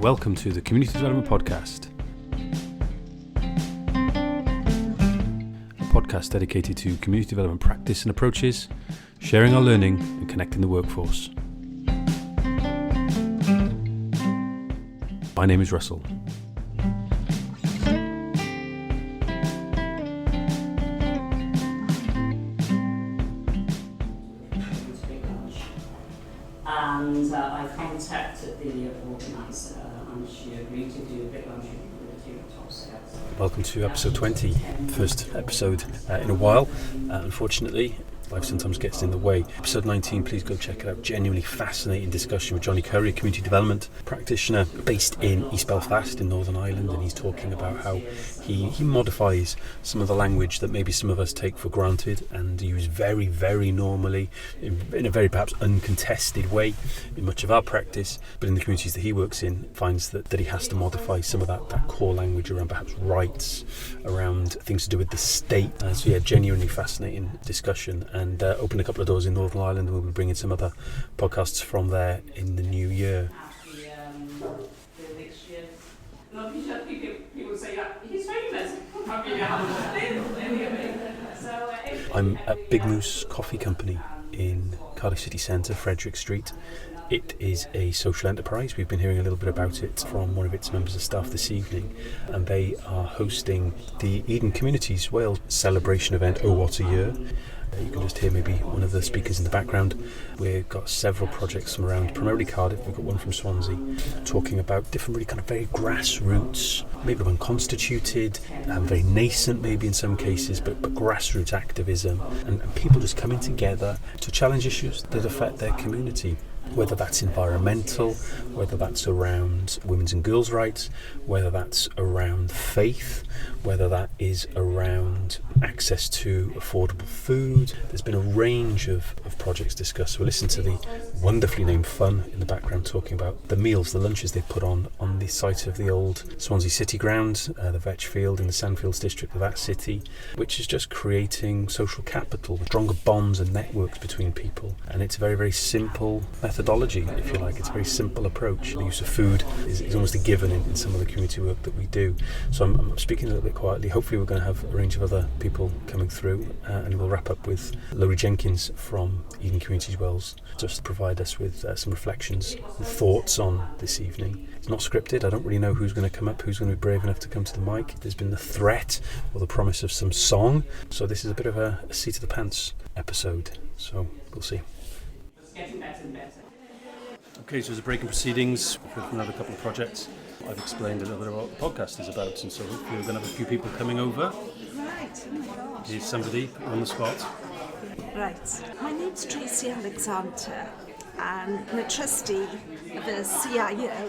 welcome to the Community Development Podcast. A podcast dedicated to community development practice and approaches, sharing our learning and connecting the workforce. My name is Russell. And I contacted the organiser and she agreed to do a bit lunch with you at top sales. Welcome to episode 20, first episode in a while. Unfortunately, life sometimes gets in the way. Episode 19, please go check it out. Genuinely fascinating discussion with Johnny Curry, a community development practitioner based in East Belfast in Northern Ireland, and he's talking about how he modifies some of the language that maybe some of us take for granted and use very, very normally in a very perhaps uncontested way in much of our practice, but in the communities that he works in, finds that he has to modify some of that core language around perhaps rights, around things to do with the state. So yeah, genuinely fascinating discussion, and opened a couple of doors in Northern Ireland, and we'll be bringing some other podcasts from there in the new year. I'm at Big Moose Coffee Company in Cardiff City Centre, Frederick Street. It is a social enterprise. We've been hearing a little bit about it from one of its members of staff this evening, and they are hosting the Eden Communities Wales celebration event, Oh What a Year. You can just hear maybe one of the speakers in the background. We've got several projects from around primarily Cardiff. We've got one from Swansea talking about different really kind of very grassroots, maybe unconstituted, very nascent maybe in some cases, but grassroots activism and people just coming together to challenge issues that affect their community. Whether that's environmental, whether that's around women's and girls' rights, whether that's around faith, whether that is around access to affordable food. There's been a range of projects discussed. So we'll listen to the wonderfully named Fun in the background talking about the meals, the lunches they put on the site of the old Swansea City ground, the Vetch Field in the Sandfields district of that city, which is just creating social capital, stronger bonds and networks between people. And it's a very, very simple methodology, if you like. It's a very simple approach. The use of food is almost a given in some of the community work that we do. So I'm speaking a little bit quietly. Hopefully we're going to have a range of other people coming through, and we'll wrap up with Laurie Jenkins from Eden Communities Wales just to provide us with some reflections and thoughts on this evening. It's not scripted. I don't really know who's going to come up, who's going to be brave enough to come to the mic. There's been the threat or the promise of some song, so this is a bit of a seat of the pants episode, so we'll see. It's getting better and better. Okay, so there's a break in proceedings. We've heard from another couple of projects. I've explained a little bit about what the podcast is about, and so hopefully we're going to have a few people coming over. Right, oh my gosh. Here's somebody on the spot. Right, my name's Tracy Alexander, and I'm a trustee of a CIO,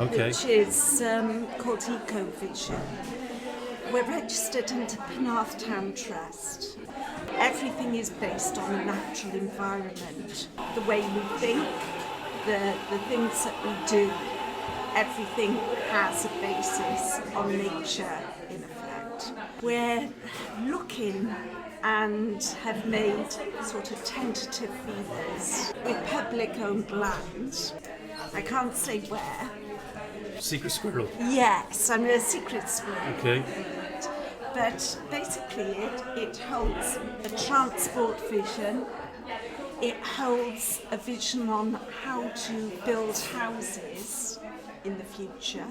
which is called EcoVision. We're registered into Penarth Town Trust. Everything is based on the natural environment, the way we think, the things that we do. Everything has a basis on nature, in effect. We're looking and have made sort of tentative feelers with public-owned land. I can't say where. Secret squirrel. Yes, I'm a secret squirrel. Okay. But basically it holds a transport vision. It holds a vision on how to build houses in the future,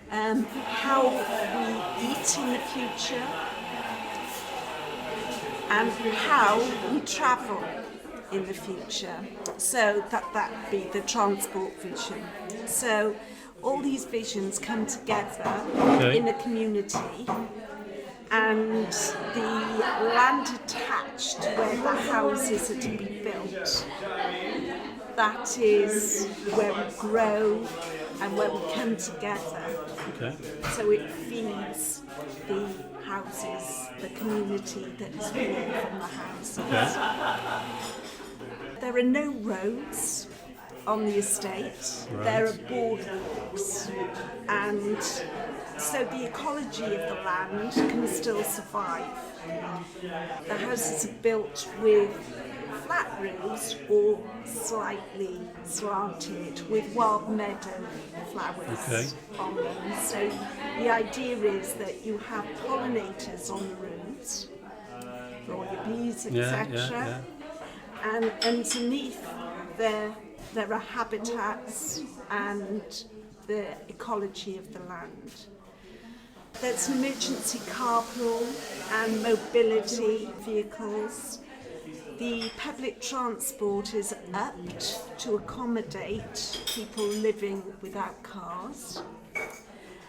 how we eat in the future, and how we travel in the future. So that'd be the transport vision. So all these visions come together in a community, and the land attached where the houses are to be built, that is where we grow and where we come together. Okay. So it feeds the houses, the community that is born from the houses. Okay. There are no roads on the estate. Right. There are boardwalks, and so the ecology of the land can still survive. The houses are built with flat roofs or slightly slanted with wild meadow flowers on them. So the idea is that you have pollinators on the roofs for all your bees, etc. And underneath there are habitats and the ecology of the land. There's an emergency carpool and mobility vehicles. The public transport is upped to accommodate people living without cars.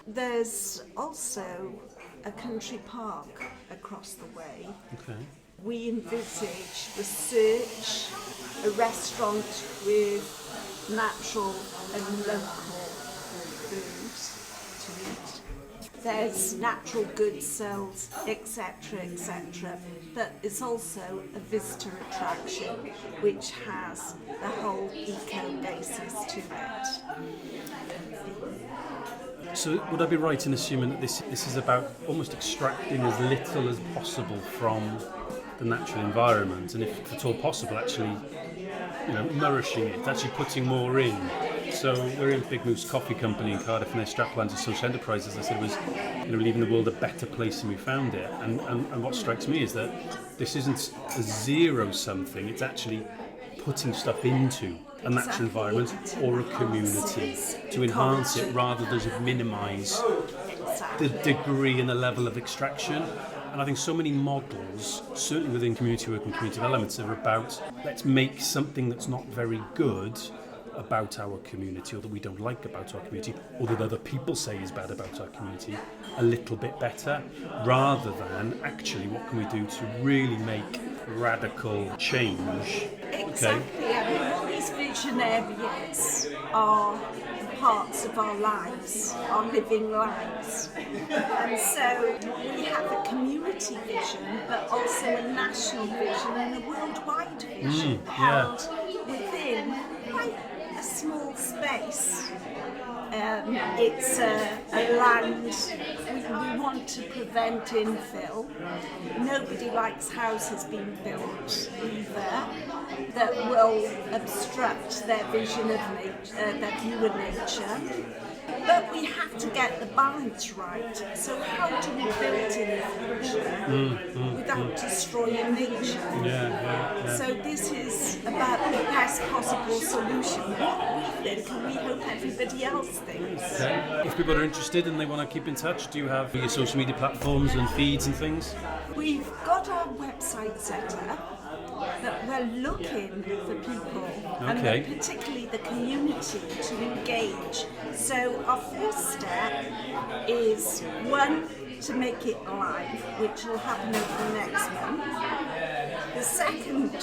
There's also a country park across the way. We envisage research, a restaurant with natural and local foods to eat. There's natural goods sales, etc., etc. But it's also a visitor attraction which has the whole eco basis to it. So would I be right in assuming that this is about almost extracting as little as possible from the natural environment, and if at all possible, actually, nourishing it, actually putting more in? So we're in Big Moose Coffee Company in Cardiff, and their strapline to social enterprise, as I said, was leaving the world a better place than we found it. And what strikes me is that this isn't a zero-sum thing, it's actually putting stuff into a natural environment or a community to enhance it rather than to minimise the degree and the level of extraction. And I think so many models, certainly within community work and community developments, are about let's make something that's not very good about our community, or that we don't like about our community, or that other people say is bad about our community, a little bit better, rather than actually what can we do to really make radical change. Exactly. I mean, all these vision areas are parts of our lives, our living lives. And so we have a community vision, but also a national vision and a worldwide vision held within quite a small space. It's a land we want to prevent infill. Nobody likes houses being built either that will obstruct their vision of nature, their view of nature. But we have to get the balance right. So how do we build in the future without destroying nature? So this is about the best possible solution. What we think, and we hope everybody else thinks. If people are interested and they want to keep in touch, do you have your social media platforms and feeds and things? We've got our website set up, but we're looking for people, and particularly the community, to engage. So our first step is, one, to make it live, which will happen over the next month. The second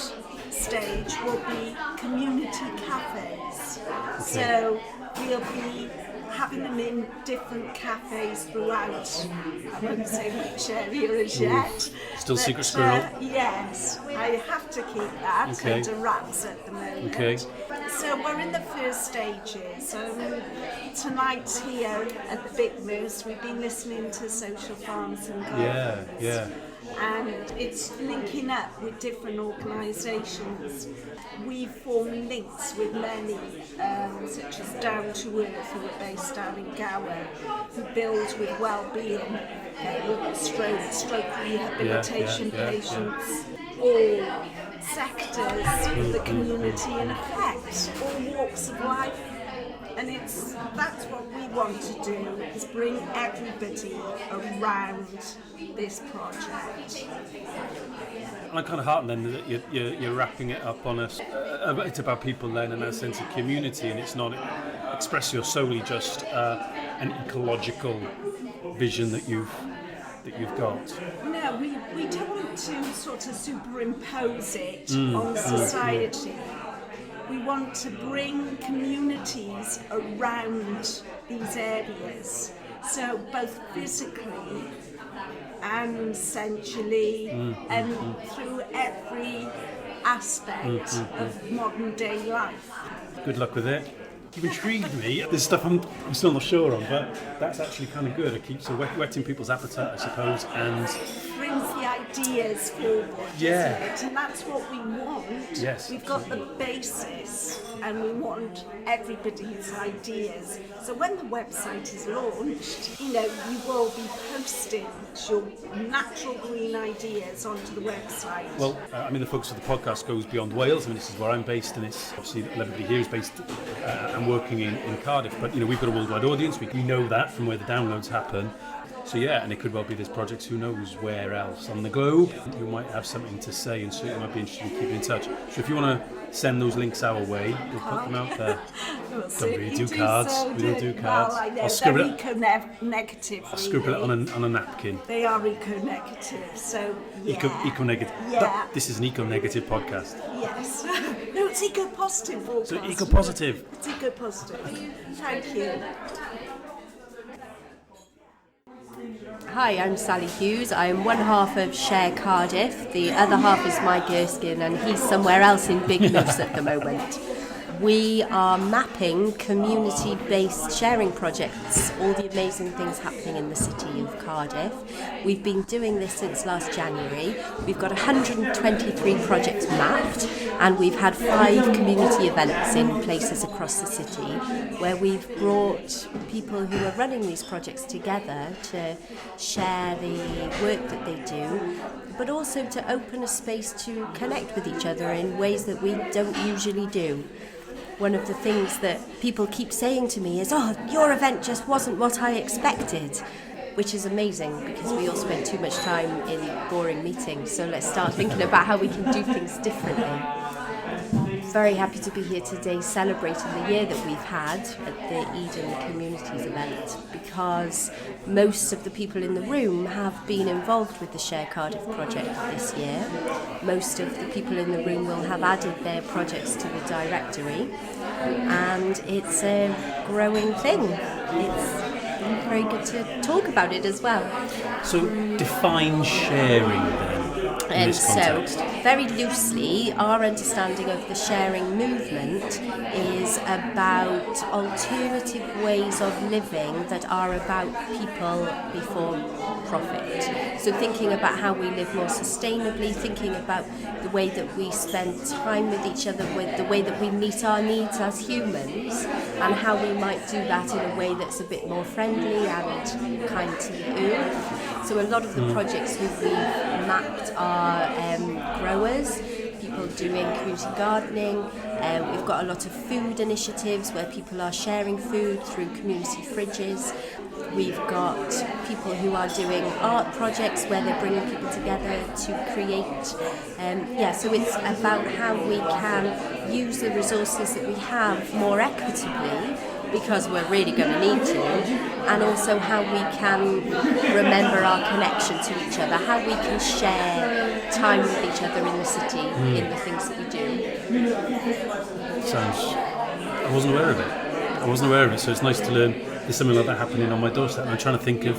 stage will be community cafes. So we'll be having them in different cafes throughout. I won't say which area as yet. Still but, secret squirrel? Yes, I have to keep that under wraps at the moment. So we're in the first stages. Tonight here at the Big Moose, we've been listening to Social Farms and Gardens. And it's linking up with different organisations. We form links with many, such as Down to Earth, who are based down in Gower, who build with well-being, stroke rehabilitation patients, all sectors of the community in effect, all walks of life. And that's what we want to do, is bring everybody around this project. And I'm kind of heartened then that you're wrapping it up on it's about people then and that sense of community, and it's not expressly or solely just an ecological vision that you've got. No, we don't want to sort of superimpose it on society. We want to bring communities around these areas, so both physically and sensually and through every aspect of modern day life. Good luck with it. You've intrigued me. There's stuff I'm still not sure on, but that's actually kind of good. It keeps whetting people's appetite, I suppose, and brings the ideas forward, Yeah. isn't it? And that's what we want. Yes, We've got the basis, and we want everybody's ideas. So when the website is launched, you will be posting your natural green ideas onto the website. Well, the focus of the podcast goes beyond Wales. This is where I'm based, and it's obviously everybody here is based and working in Cardiff. But we've got a worldwide audience. We know that from where the downloads happen. So and it could well be there's projects, who knows where else on the globe, who might have something to say, and certainly might be interested in keeping in touch. So if you want to send those links our way, we'll put them out there. Don't really do cards. We don't do cards. Well, I know. I'll scribble They're it. eco-negative. I'll scribble it on a napkin. They are eco-negative, so yeah. Eco-negative. Yeah. This is an eco-negative podcast. Yes. No, it's eco-positive broadcast. So eco-positive. It's eco-positive. Thank you. Hi, I'm Sally Hughes. I'm one half of Share Cardiff. The other half is Mike Erskine, and he's somewhere else in Big Moose at the moment. We are mapping community-based sharing projects, all the amazing things happening in the city of Cardiff. We've been doing this since last January. We've got 123 projects mapped, and we've had 5 community events in places across the city where we've brought people who are running these projects together to share the work that they do, but also to open a space to connect with each other in ways that we don't usually do. One of the things that people keep saying to me is, your event just wasn't what I expected, which is amazing because we all spend too much time in boring meetings, so let's start thinking about how we can do things differently. Very happy to be here today celebrating the year that we've had at the Eden Communities event, because most of the people in the room have been involved with the Share Cardiff project this year. Most of the people in the room will have added their projects to the directory, and it's a growing thing. It's very good to talk about it as well. So define sharing then. And so, very loosely, our understanding of the sharing movement is about alternative ways of living that are about people before profit. So thinking about how we live more sustainably, thinking about the way that we spend time with each other, with the way that we meet our needs as humans, and how we might do that in a way that's a bit more friendly and kind to the earth. So a lot of the projects who we've mapped are growers, people doing community gardening. We've got a lot of food initiatives where people are sharing food through community fridges. We've got people who are doing art projects where they're bringing people together to create. So it's about how we can use the resources that we have more equitably, because we're really going to need to, and also how we can remember our connection to each other, how we can share time with each other in the city, in the things that we do. I wasn't aware of it, so it's nice to learn there's something like that happening on my doorstep. And I'm trying to think of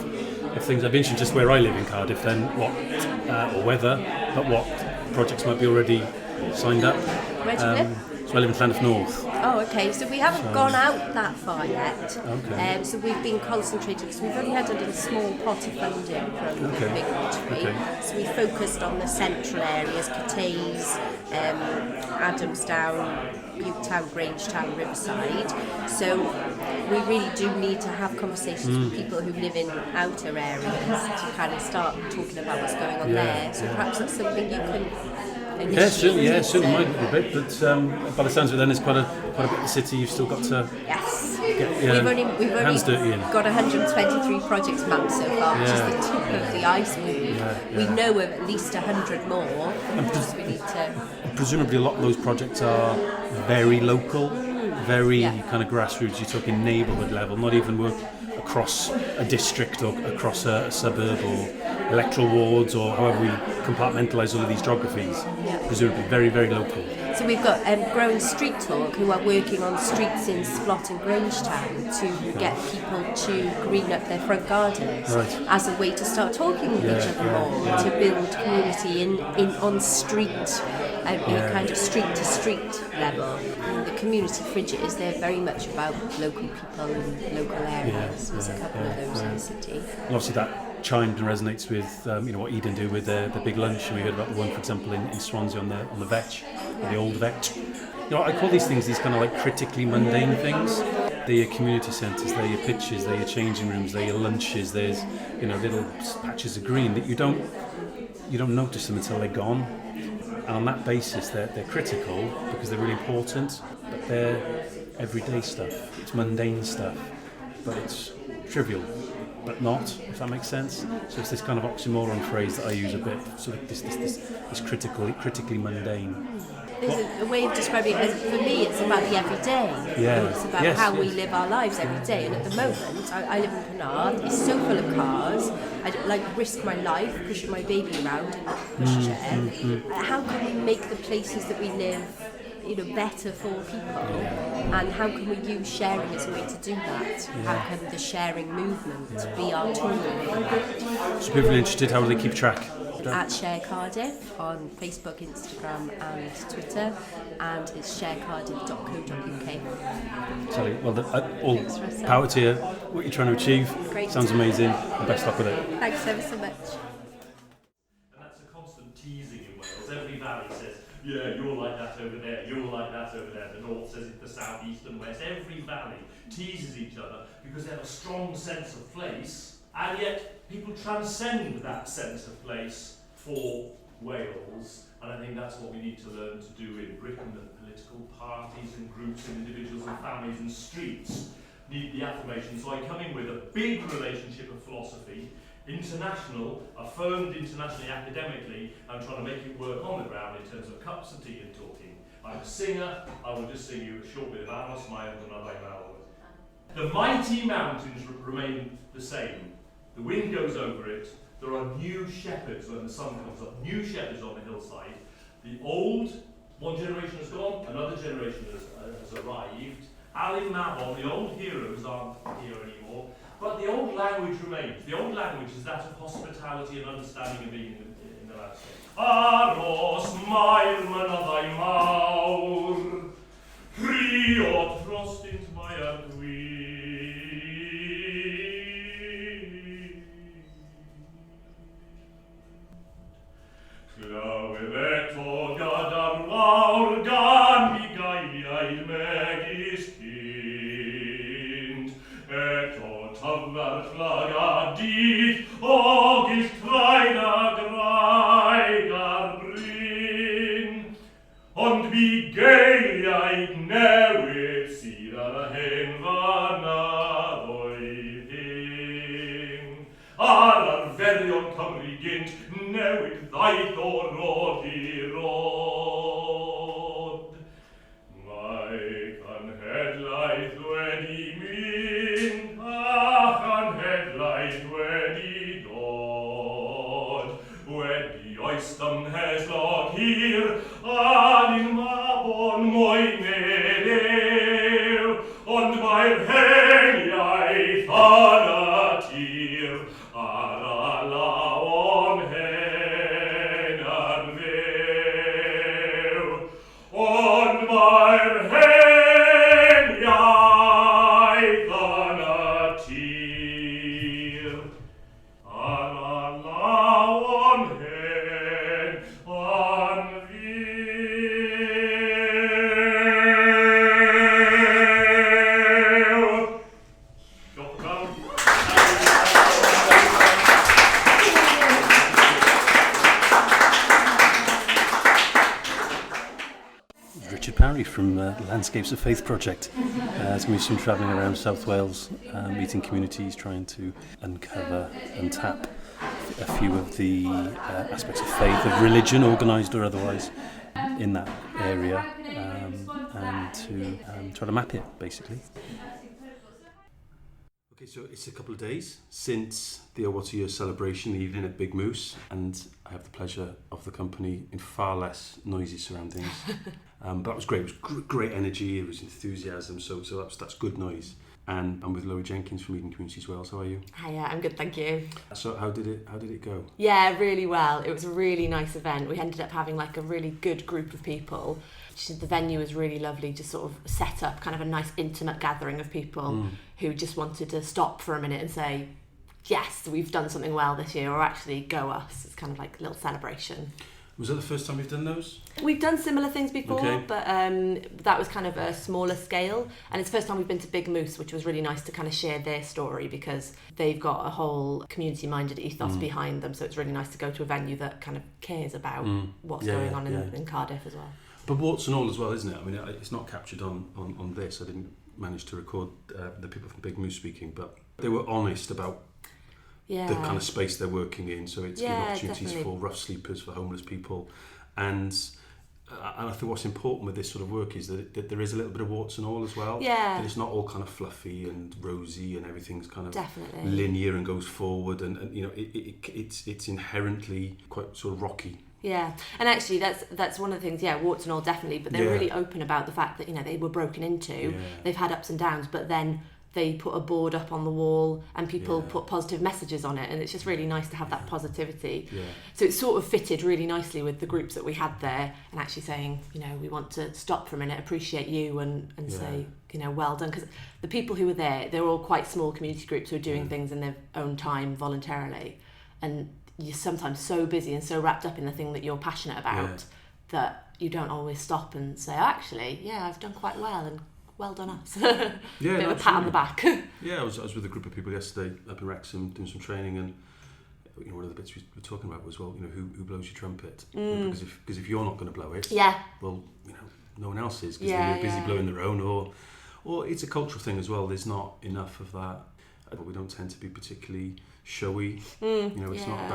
things. I've mentioned just where I live in Cardiff, then what, or whether, but what projects might be already signed up. Where do you live? So I live in Llandaff North. Oh, okay. So we haven't gone out that far yet. Okay. So we've been concentrating, because we've only had a little small pot of funding from the Big Tree. Okay. So we focused on the central areas, Cateys, Adamsdown, Butetown, Grangetown, Riverside. So we really do need to have conversations with people who live in outer areas to kind of start talking about what's going on there. So perhaps that's something you can... certainly might be a bit, but by the sounds of it then, it's quite a bit of the city you've still got to get your hands dirty in. Got 123 projects mapped so far, which is the tip of the iceberg. We know of at least 100 more, just we need to... Presumably a lot of those projects are very local, very kind of grassroots. You're talking neighbourhood level, not even work across a district or across a suburb or electoral wards, or however we compartmentalise all of these geographies. Presumably very, very local. So we've got Growing Street Talk, who are working on streets in Splot and Grangetown to get people to green up their front gardens as a way to start talking with each other more, to build community in on street, kind of street to street level. And the community fridges, they're very much about local people and local areas. There's a couple of those in the city. And obviously that chimed and resonates with what Eden do with the big lunch, and we heard about the one, for example, in Swansea on the vetch, or the old vetch. I call these things kind of like critically mundane things. They're your community centres, they're your pitches, they're your changing rooms, they're your lunches. There's little patches of green that you don't notice them until they're gone. And on that basis, they're critical because they're really important, but they're everyday stuff. It's mundane stuff, but it's trivial, but not, if that makes sense. So it's this kind of oxymoron phrase that I use a bit, sort of this critically mundane. There's a way of describing it as, for me, it's about the everyday. Yeah. It's about how we live our lives every day. And at the moment, I live in Penard. It's so full of cars. I don't risk my life pushing my baby around in the pushchair. How can we make the places that we live, better for people? And how can we use sharing as a way to do that? How can the sharing movement be our tool for that? So people are interested, how do they keep track? At Share Cardiff on Facebook, Instagram and Twitter, and it's sharecardiff.co.uk. Sally, well, all power to you, what you're trying to achieve. Great. Sounds amazing, and best luck with it. Thanks ever so much. And that's a constant teasing in Wales. Every valley says, yeah, you're like that over there, you're like that over there. The north says it, the south, east and west. Every valley teases each other because they have a strong sense of place, and yet people transcend that sense of place for Wales, and I think that's what we need to learn to do in Britain. The political parties and groups and individuals and families and streets need the affirmation. So I come in with a big relationship of philosophy, international, affirmed internationally academically, and trying to make it work on the ground in terms of cups of tea and talking. I'm a singer. I will just sing you a short bit of Anos Maya Gunadai Malwood. The mighty mountains remain the same. The wind goes over it. There are new shepherds when the sun comes up, new shepherds on the hillside. The old, one generation has gone, another generation has arrived. Alin Mabon, the old heroes aren't here anymore, but the old language remains. The old language is that of hospitality and understanding of being in the landscape. Aros mair manadai maur, Priot frost into my ardwi. Claueveto gadar waur gan mi gaiaid megis kind, eto tavar flaga dit, ogis treina greigar brin, und wie gaiaid newid sira hen vana doihin. Ar ferion Cymru gynt, newid ddaeth o rod I rod. Mae canhedlaeth wedi mynd, a chanhedlaeth wedi dod. Wedi oes ymheslog hir, a'n mabon moyned ew, ond mae'r heniaeth yn y tir, ar a lawon hen yn fyw. Ond mae'r heniaeth yn y tir, ar a lawon hen yn fyw. Diolch yn fawr. Richard Parry from the Landscapes of Faith project. It's going to be some travelling around South Wales, meeting communities, trying to uncover and tap a few of the aspects of faith, of religion, organised or otherwise, in that area, and to try to map it, basically. Okay, so it's a couple of days since the Water Year celebration evening at Big Moose, and I have the pleasure of the company in far less noisy surroundings. But that was great. It was great energy. It was enthusiasm. So that's good noise. And I'm with Laurie Jenkins from Eden Communities Wales. How are you? Hiya, I'm good, thank you. So how did it go? Yeah, really well. It was a really nice event. We ended up having like a really good group of people. The venue was really lovely, just sort of set up kind of a nice intimate gathering of people who just wanted to stop for a minute and say, yes, we've done something well this year, or actually go us. It's kind of like a little celebration. Was that the first time you've done those? We've done similar things before, Okay. but that was kind of a smaller scale. And it's the first time we've been to Big Moose, which was really nice to kind of share their story, because they've got a whole community-minded ethos behind them. So it's really nice to go to a venue that kind of cares about what's going on in Cardiff as well. But warts and all as well, isn't it? I mean, it's not captured on this. I didn't manage to record the people from Big Moose speaking, but they were honest about the kind of space they're working in. So it's giving opportunities definitely. for rough sleepers, for homeless people. And I think what's important with this sort of work is that there is a little bit of warts and all as well. Yeah. That it's not all kind of fluffy and rosy and everything's kind of Definitely. linear and goes forward. And you know, it's inherently quite sort of rocky. Yeah, and actually that's one of the things, warts and all, definitely, but they're really open about the fact that, you know, they were broken into, they've had ups and downs, but then they put a board up on the wall and people put positive messages on it, and it's just really nice to have that positivity. Yeah. So it sort of fitted really nicely with the groups that we had there, and actually saying, you know, we want to stop for a minute, appreciate you, and say, you know, well done, because the people who were there, they were all quite small community groups who were doing things in their own time voluntarily, and you're sometimes so busy and so wrapped up in the thing that you're passionate about that you don't always stop and say, actually, I've done quite well, and well done us. Bit of a pat on the back. I was with a group of people yesterday up in Wrexham doing some training, and you know, one of the bits we were talking about was, well, you know, who blows your trumpet? You know, because if you're not going to blow it, well, you know, no one else is, because they're busy blowing their own, or it's a cultural thing as well. There's not enough of that. But we don't tend to be particularly showy. You know, it's not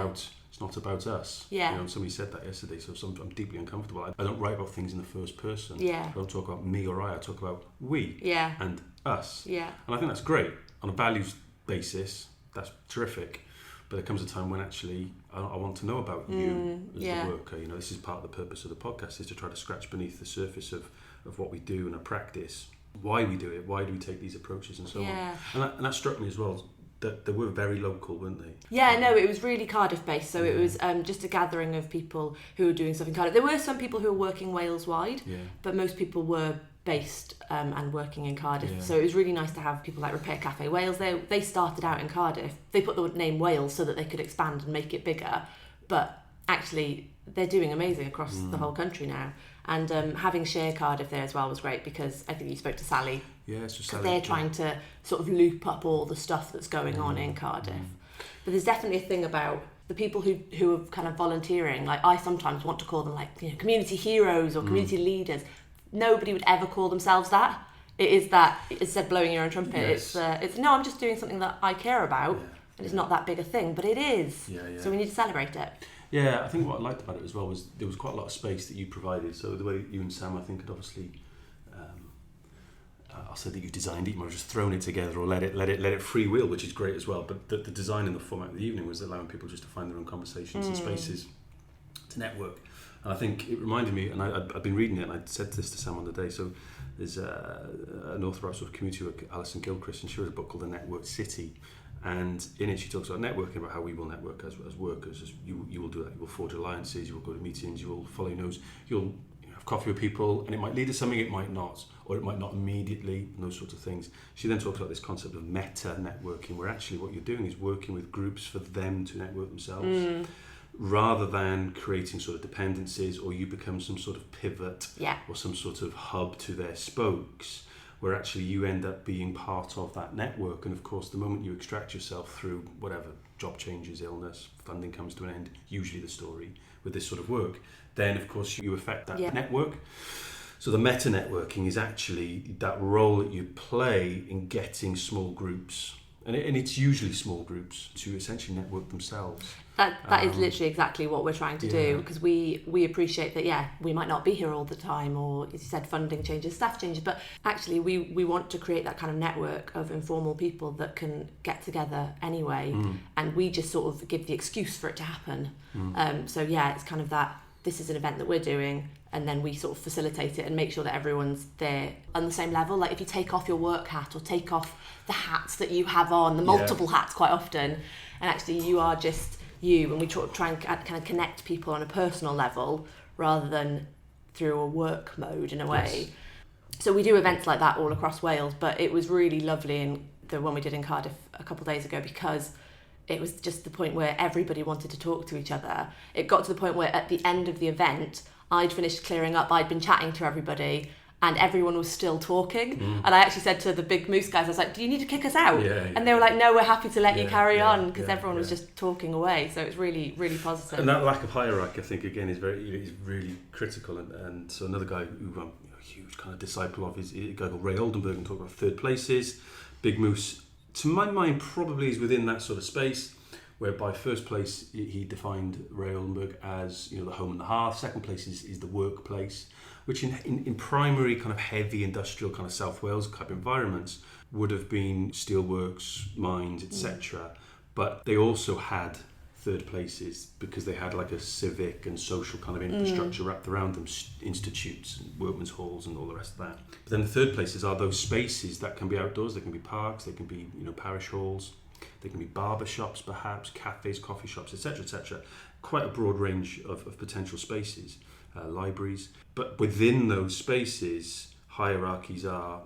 about us. Yeah. You know, somebody said that yesterday, so I'm deeply uncomfortable. I don't write about things in the first person. Yeah. I don't talk about me or I talk about we and us. Yeah. And I think that's great. On a values basis, that's terrific. But there comes a time when actually I want to know about you as the worker. You know, this is part of the purpose of the podcast, is to try to scratch beneath the surface of what we do in our practice, why we do it, why do we take these approaches, and so on. And that struck me as well, that they were very local, weren't they? Yeah, no, it was really Cardiff based, so it was just a gathering of people who were doing stuff in Cardiff. There were some people who were working Wales wide, but most people were based and working in Cardiff. So it was really nice to have people like Repair Cafe Wales. They started out in Cardiff. They put the name Wales so that they could expand and make it bigger, but actually they're doing amazing across the whole country now. And having Share Cardiff there as well was great, because I think you spoke to Sally. Yeah, so Sally, they're trying to sort of loop up all the stuff that's going on in Cardiff. But there's definitely a thing about the people who are kind of volunteering. Like, I sometimes want to call them, like, you know, community heroes or community leaders. Nobody would ever call themselves that. It is that, instead of blowing your own trumpet, it's no, I'm just doing something that I care about, and it's not that big a thing, but it is. So we need to celebrate it. Yeah, I think what I liked about it as well was there was quite a lot of space that you provided. So the way you and Sam, I think, had obviously, I'll say that you designed it, you might have just thrown it together or let it free wheel, which is great as well. But the design and the format of the evening was allowing people just to find their own conversations and spaces to network. And I think it reminded me, and I've been reading it, and I said this to Sam on the day. So there's an author out of community work, Alison Gilchrist, and she wrote a book called The Networked City. And in it, she talks about networking, about how we will network as workers. You will do that. You will forge alliances. You will go to meetings. You will follow your nose. You'll have coffee with people, and it might lead to something. It might not, or it might not immediately. And those sorts of things. She then talks about this concept of meta networking, where actually what you're doing is working with groups for them to network themselves, rather than creating sort of dependencies, or you become some sort of pivot or some sort of hub to their spokes, where actually you end up being part of that network. And of course, the moment you extract yourself through whatever, job changes, illness, funding comes to an end, usually the story with this sort of work, then of course you affect that network. So the meta-networking is actually that role that you play in getting small groups, and it's usually small groups, to essentially network themselves. That is literally exactly what we're trying to do, because we appreciate that, we might not be here all the time, or as you said, funding changes, staff changes, but actually we want to create that kind of network of informal people that can get together anyway, and we just sort of give the excuse for it to happen. So it's kind of that, this is an event that we're doing, and then we sort of facilitate it and make sure that everyone's there on the same level. Like, if you take off your work hat or take off the hats that you have on, the multiple hats quite often, and actually you are just you, and we try and kind of connect people on a personal level rather than through a work mode in a way. So we do events like that all across Wales, but it was really lovely in the one we did in Cardiff a couple of days ago, because it was just the point where everybody wanted to talk to each other. It got to the point where at the end of the event, I'd finished clearing up, I'd been chatting to everybody, and everyone was still talking. And I actually said to the Big Moose guys, I was like, do you need to kick us out? And they were like, no, we're happy to let you carry on, because everyone was just talking away. So it's really, really positive. And that lack of hierarchy, I think, again, is really critical. And so another guy who I'm a huge kind of disciple of is a guy called Ray Oldenburg, and talk about third places. Big Moose, to my mind, probably is within that sort of space, whereby first place he defined Ray Oldenburg as, you know, the home and the hearth. Second place is the workplace, which in primary kind of heavy industrial kind of South Wales type environments would have been steelworks, mines, etc. But they also had third places because they had like a civic and social kind of infrastructure wrapped around them, institutes and workmen's halls and all the rest of that. But then the third places are those spaces that can be outdoors, they can be parks, they can be, you know, parish halls, they can be barber shops perhaps, cafes, coffee shops, etc., etc. Quite a broad range of potential spaces, libraries. But within those spaces, hierarchies are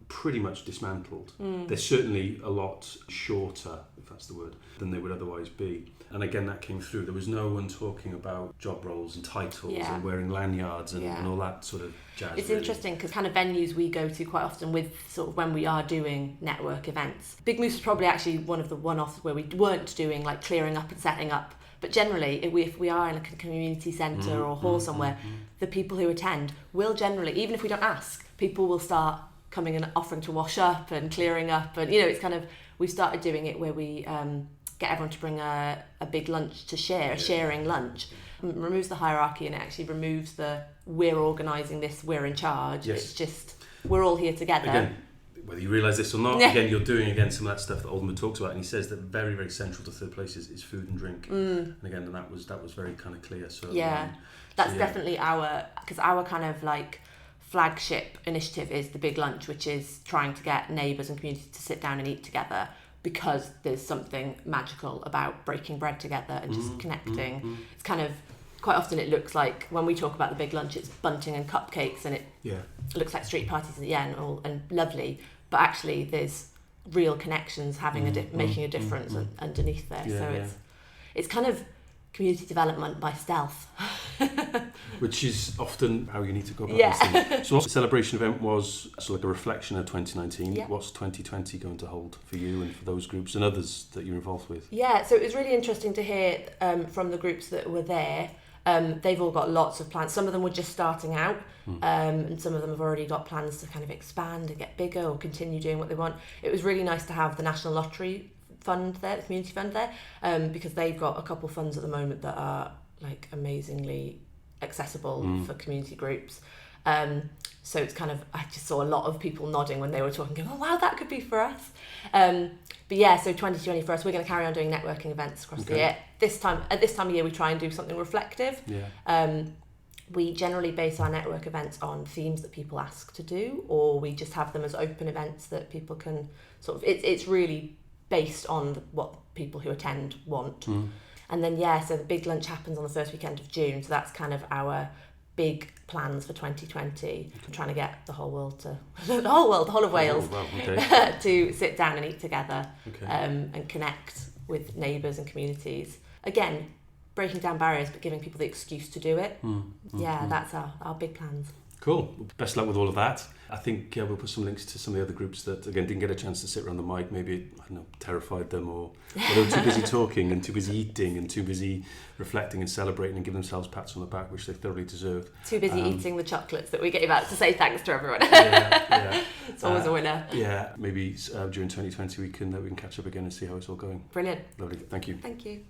pretty much dismantled. They're certainly a lot shorter, if that's the word, than they would otherwise be. And again, that came through. There was no one talking about job roles and titles and wearing lanyards and all that sort of jazz. It's interesting because kind of venues we go to quite often with sort of when we are doing network events. Big Moose was probably actually one of the one-offs where we weren't doing like clearing up and setting up. But generally, if we are in like a community centre or hall somewhere, the people who attend will generally, even if we don't ask, people will start coming and offering to wash up and clearing up. And, you know, it's kind of, we've started doing it where we get everyone to bring a big lunch to share, a sharing lunch. It removes the hierarchy and it actually removes the we're organising this, we're in charge. Yes. It's just, we're all here together. Again, whether you realise this or not, again, you're doing some of that stuff that Oldenburg talks about, and he says that very, very central to third place is food and drink. And again, and that was very kind of clear. So that's definitely because our kind of like flagship initiative is the Big Lunch, which is trying to get neighbours and community to sit down and eat together, because there's something magical about breaking bread together and just connecting. It's kind of, quite often it looks like, when we talk about the Big Lunch, it's bunting and cupcakes and it looks like street parties and lovely, but actually there's real connections having making a difference underneath there. It's kind of community development by stealth. Which is often how you need to go about these things. So the celebration event was like a reflection of 2019. What's 2020 going to hold for you and for those groups and others that you're involved with? Yeah, so it was really interesting to hear from the groups that were there. They've all got lots of plans. Some of them were just starting out, and some of them have already got plans to kind of expand and get bigger or continue doing what they want. It was really nice to have the National Lottery fund there, the community fund there, because they've got a couple funds at the moment that are like amazingly accessible for community groups. So it's kind of, I just saw a lot of people nodding when they were talking, going, oh wow, that could be for us. But yeah, so 2020 for us, we're going to carry on doing networking events across the year. At this time of year, we try and do something reflective. We generally base our network events on themes that people ask to do, or we just have them as open events that people can sort of, it's really based on what people who attend want. And then so the Big Lunch happens on the first weekend of June, so that's kind of our big plans for 2020. I'm trying to get the whole world the whole of Wales to sit down and eat together and connect with neighbours and communities. Again, breaking down barriers but giving people the excuse to do it. That's our big plans. Cool. Best luck with all of that. I think we'll put some links to some of the other groups that, again, didn't get a chance to sit around the mic. Maybe, I don't know, terrified them or they were too busy talking and too busy eating and too busy reflecting and celebrating and giving themselves pats on the back, which they thoroughly deserve. Too busy eating the chocolates that we gave out to say thanks to everyone. It's always a winner. Maybe during 2020 we can catch up again and see how it's all going. Brilliant. Lovely. Thank you. Thank you.